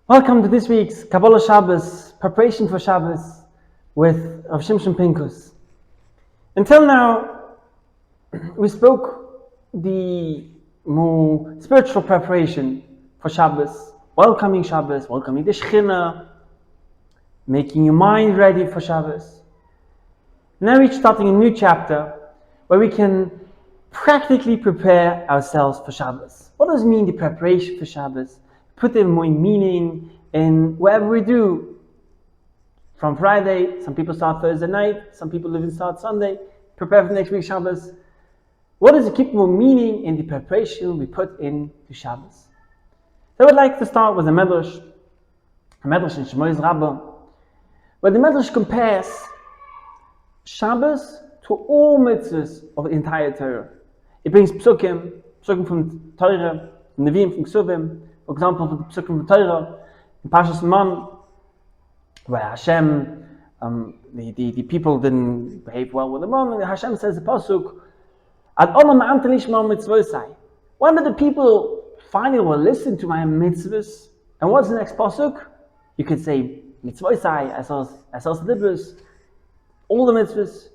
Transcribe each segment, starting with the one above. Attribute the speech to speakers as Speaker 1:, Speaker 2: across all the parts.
Speaker 1: Welcome to this week's Kabbalah Shabbos, preparation for Shabbos with Rav Shimshon Pinkus. Until now, we spoke the more spiritual preparation for Shabbos, welcoming the Shechina, making your mind ready for Shabbos. Now we're starting a new chapter where we can practically prepare ourselves for Shabbos. What does it mean, the preparation for Shabbos? Put in more meaning in whatever we do. From Friday, some people start Thursday night, some people even start Sunday, prepare for next week's Shabbos. What does it keep more meaning in the preparation we put into Shabbos? So I would like to start with a Medrash in Shmoy's Rabbah, where the Medrash compares Shabbos to all mitzvahs of the entire Torah. It brings psukim from Torah, from Nevi'im, from Ksuvim. For example, the psukim from Torah, in Parshas Man, where Hashem, the people didn't behave well with the man, and Hashem says the pasuk, "Ad olam ma'amta lishma mitzvosai." When did the people finally will listen to my mitzvahs? And what's the next pasuk? You could say mitzvosai, asas libros, all the mitzvahs.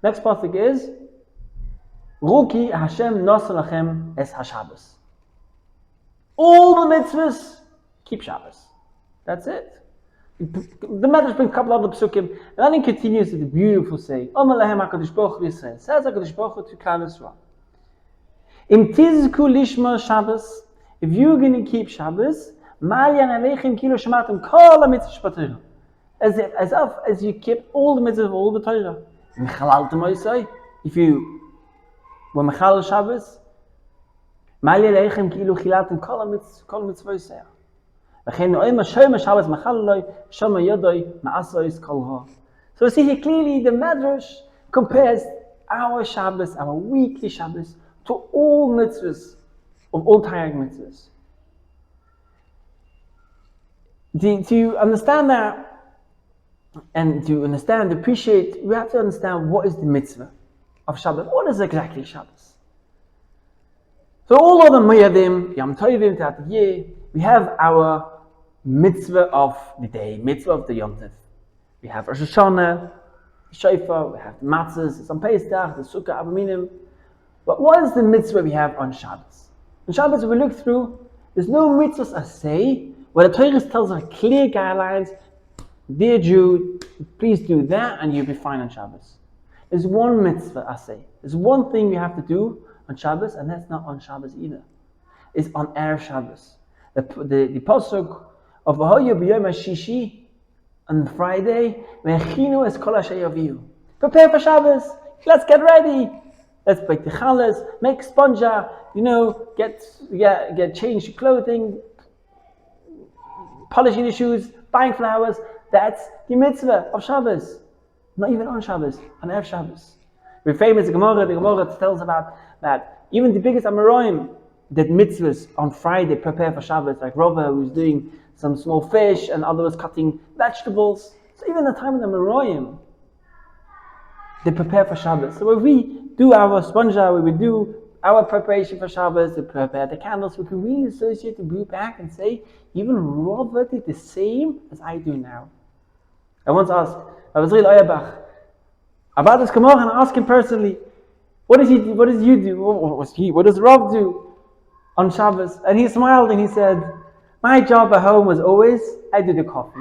Speaker 1: Next pasuk is Ruki Hashem nasa lachem es haShabbos. All the mitzvahs keep Shabbos. That's it. The Medrash brings a couple other psukim, and then it continues with the beautiful saying, Omer lehem HaKadosh Baruch Hu Yisrael. Says HaKadosh Baruch Hu to Klal Yisrael, Im tizku lishma Shabbos, if you're going to keep Shabbos, malyan aleichem kilo shematim kol ha-mitzvah sh'patorah. As you keep all the mitzvahs of all the Torah. If you were mechalal Shabbos, malyan aleichem kilo chilatim kol ha-mitzvah yisrael. So we see here clearly the Medrash compares our Shabbos, our weekly Shabbos, to all mitzvahs, of all Torah mitzvahs. To understand that, and to understand, appreciate, we have to understand what is the mitzvah of Shabbos. What is exactly Shabbos? So all of the Moyadim, Yom Tovim, throughout the year, we have our mitzvah of the day, mitzvah of the Yom Tov. We have Rosh Hashanah, Shofar, we have the matzahs, some Pesach, the Sukkah, Abaminim. But what is the mitzvah we have on Shabbos? On Shabbos, we look through, there's no mitzvahs asay, where the Torah tells us clear guidelines, dear Jew, please do that and you'll be fine on Shabbos. There's one mitzvah asay. There's one thing we have to do on Shabbos, and that's not on Shabbos either. It's on Erev Shabbos. The pasuk of V'hoyu b'yom hashishi on Friday, ve'echinu es kol asher yaviu. Prepare for Shabbos. Let's get ready. Let's break the challahs, make Sponsha, get changed clothing, polishing the shoes, buying flowers. That's the mitzvah of Shabbos. Not even on Shabbos, on Erev Shabbos. We're famous, the Gemara tells about that even the biggest Amoraim did mitzvahs on Friday, prepare for Shabbos, like Rava, who's doing some small fish, and others cutting vegetables. So even the time of the Amoraim, they prepare for Shabbos. So when we do our Sponsha, when we do our preparation for Shabbos, to prepare the candles, we can really associate the group back and say, even Rava did the same as I do now. I once asked Rabbi Oyabach about this Gemara, and I asked him personally, what does you do? What does Rav do on Shabbos? And he smiled and he said, my job at home was always, I do the coffee.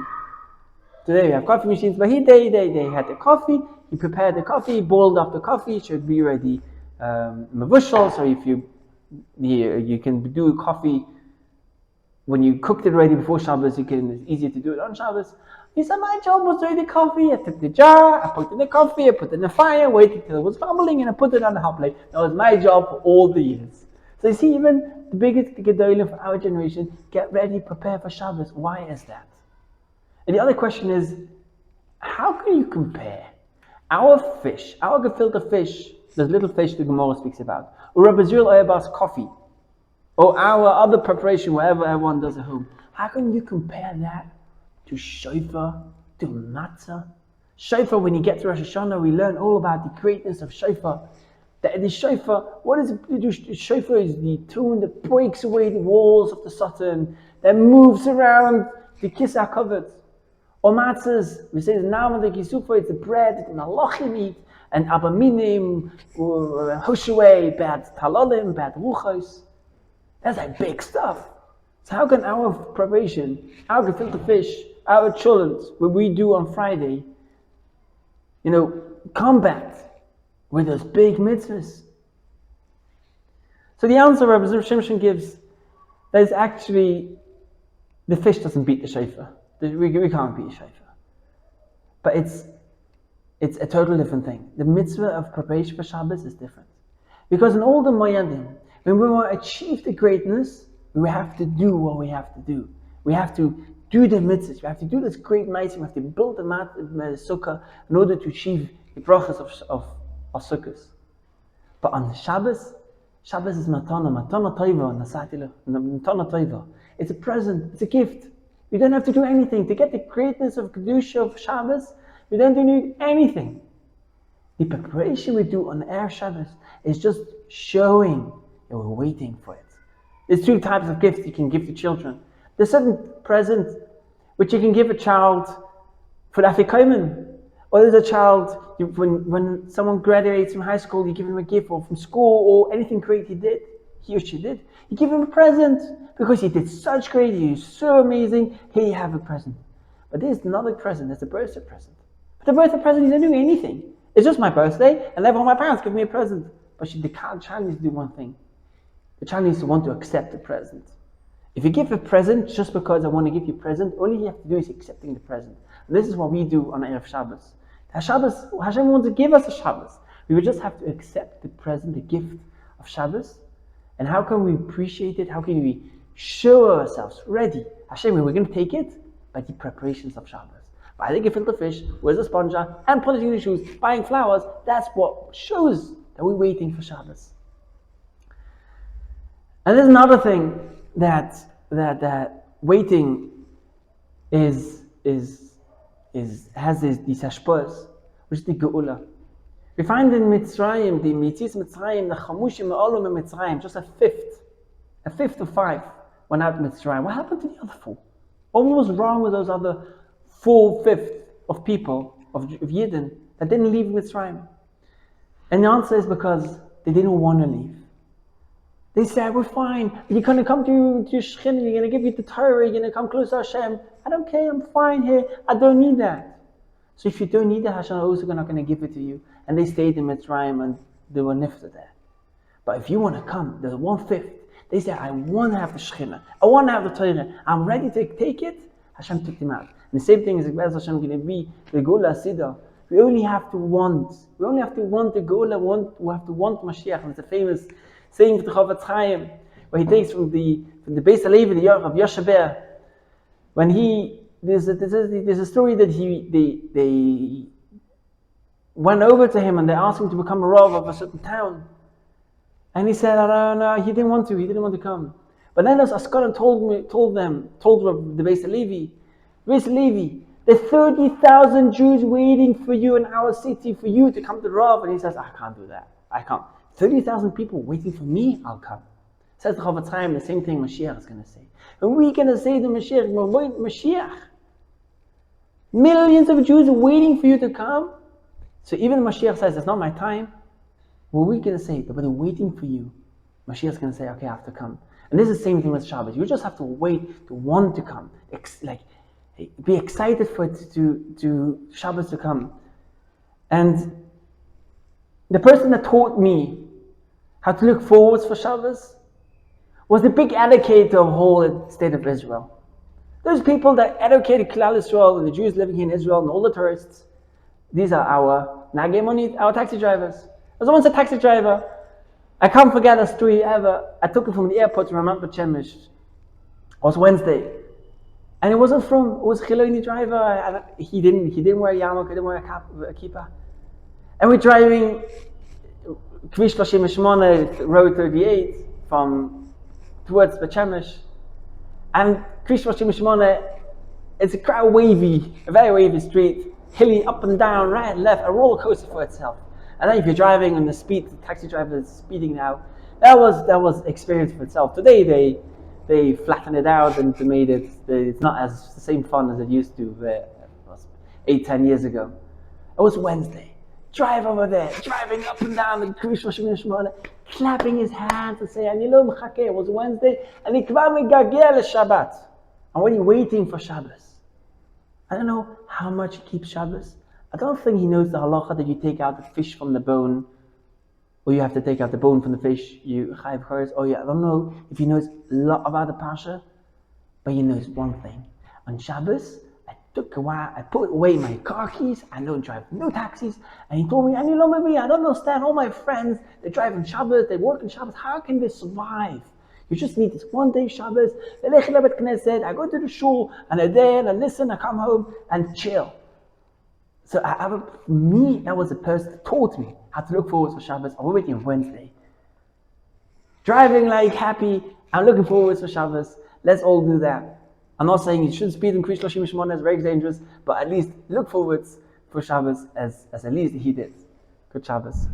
Speaker 1: Today we have coffee machines, but they had the coffee, he prepared the coffee, boiled up the coffee, it should be ready mavushal, so if you can do coffee when you cooked it ready before Shabbos, it's easier to do it on Shabbos. He said, my job was to do the coffee. I took the jar, I put in the coffee, I put it in the fire, waited till it was bubbling, and I put it on the hot plate. That was my job for all the years. So you see, even the biggest gedolim for our generation, get ready, prepare for Shabbos. Why is that? And the other question is, how can you compare our fish, our gefilte fish, the little fish the Gemara speaks about, or Rabbi Zul Oyabach's coffee, or our other preparation, whatever everyone does at home? How can you compare that to shofar, to matzah? Shofar, when you get to Rosh Hashanah, we learn all about the greatness of shofar. The shofar, what is it? The shofar is the tune that breaks away the walls of the Satan, that moves around the kiss are covered. Or matzahs, we say the name of the kisufa, it's the bread that the malachim eat, and abaminim, hoshuei, bad talolim, bad ruchos. That's like big stuff. So how can our preparation, our gefilte fish, our cholent, what we do on Friday, combat with those big mitzvahs? So the answer Rabbi Shimshon gives, that is actually, the fish doesn't beat the shofar. We can't beat a shofar. But it's a totally different thing. The mitzvah of preparation for Shabbos is different. Because in all the Moyadim, when we want to achieve the greatness, we have to do what we have to do. We have to do the mitzvahs. We have to do this great mitzvah. We have to build the sukkah in order to achieve the brachas of sukkahs. But on the Shabbos is matana toiva, matana toiva. It's a present, it's a gift. You don't have to do anything. To get the greatness of Kedusha of Shabbos, you don't need anything. The preparation we do on Erev Shabbos is just showing that we're waiting for it. There's two types of gifts you can give to children. There's certain presents which you can give a child for the afikomen. Or there's a child, when someone graduates from high school, you give him a gift, or from school, or anything great he or she did. You give him a present because he did such great, he's so amazing, here you have a present. But there's another present, there's a birthday present. But the birthday present isn't doing anything. It's just my birthday, and therefore my parents give me a present. But the child needs to do one thing. The child needs to want to accept the present. If you give a present just because I want to give you a present, all you have to do is accepting the present. And this is what we do on Erev Shabbos. Hashem wants to give us a Shabbos. We would just have to accept the present, the gift of Shabbos. And how can we appreciate it? How can we show ourselves ready? Hashem, we're going to take it by the preparations of Shabbos. By the gefilte fish, with the Sponsha, and polishing the shoes, buying flowers. That's what shows that we're waiting for Shabbos. And there's another thing that waiting has these hashpos, which is the geula. We find in Mitzrayim, the Mitzis Mitzrayim, the Chamushim Me'olam in Mitzrayim, just a fifth of 5 went out to Mitzrayim. What happened to the other 4? What was wrong with those other 4/5 of people, of Yidden, that didn't leave Mitzrayim? And the answer is because they didn't want to leave. They said, we're fine. You're going to come to Shechinah, you're going to give you the Torah, you're going to come close to Hashem. I don't care, I'm fine here. I don't need that. So if you don't need that, Hashem is also not going to give it to you. And they stayed in Mitzrayim and they were nifta there. But if you want to come, there's 1/5. They said, I want to have the Shechinah. I want to have the Torah. I'm ready to take it. Hashem took them out. And the same thing is Hashem going to be the Geula Siddha. We only have to want. We only have to want the Geula. We have to want Mashiach. And it's a famous saying of the Chofetz Chaim, where he takes from the Beis Halevi, the Rav Yosheber, when there's a story that they went over to him and they asked him to become a Rav of a certain town. And he said, no, he didn't want to come. But then as Askaran told the Beis Halevi, there's 30,000 Jews waiting for you in our city for you to come to Rav. And he says, I can't do that. I can't. 30,000 people waiting for me, I'll come. Says the Chofetz Chaim, the same thing Mashiach is going to say. And we're going to say to Mashiach, millions of Jews are waiting for you to come. So even Mashiach says, it's not my time. What we're going to say, but they're waiting for you. Mashiach is going to say, okay, I have to come. And this is the same thing with Shabbos. You just have to wait to want to come. Be excited for it to Shabbos to come. And the person that taught me how to look forwards for Shabbos was the big educator of the whole state of Israel. Those people that educated Klal Israel and the Jews living here in Israel and all the tourists, these are our Nagei Monit, our taxi drivers. I was once a taxi driver. I can't forget a story ever. I took him from the airport to Ramat Bet Shemesh. It was Wednesday. And it was a Chiloni driver. He didn't wear a yarmulke, he didn't wear a kippah. And we're driving Kvish 38, Road 38, towards Bet Shemesh. And Kvish 38, it's a very wavy street, hilly up and down, right and left, a roller coaster for itself. And then if you're driving on the taxi driver is speeding now, that was experience for itself. Today they they flattened it out and they made it. It's not as the same fun as it used to 8-10 years ago. It was Wednesday. Drive over there, driving up and down the Shimshon, clapping his hands and saying, "Ani lo mechake." It was Wednesday, and he kvar megagel Shabbat. I'm already waiting for Shabbos. I don't know how much he keeps Shabbos. I don't think he knows the halacha that you take out the fish from the bone, or you have to take out the bone from the fish. You chayiv chores. Oh yeah, I don't know if he knows a lot about the pasha, but he knows one thing: on Shabbos, I put away my car keys. I don't drive no taxis. And he told me, I don't understand. All my friends, they drive on Shabbos, they work on Shabbos. How can they survive? You just need this one day Shabbos. I go to the shul and I'm there and I listen. I come home and chill. So that was a person that taught me how to look forward for Shabbos. I'm waiting on Wednesday. Driving like happy. I'm looking forward for Shabbos. Let's all do that. I'm not saying you shouldn't speed in Shimshon, it's very dangerous, but at least look forward for Shabbos as at least he did. Good Shabbos.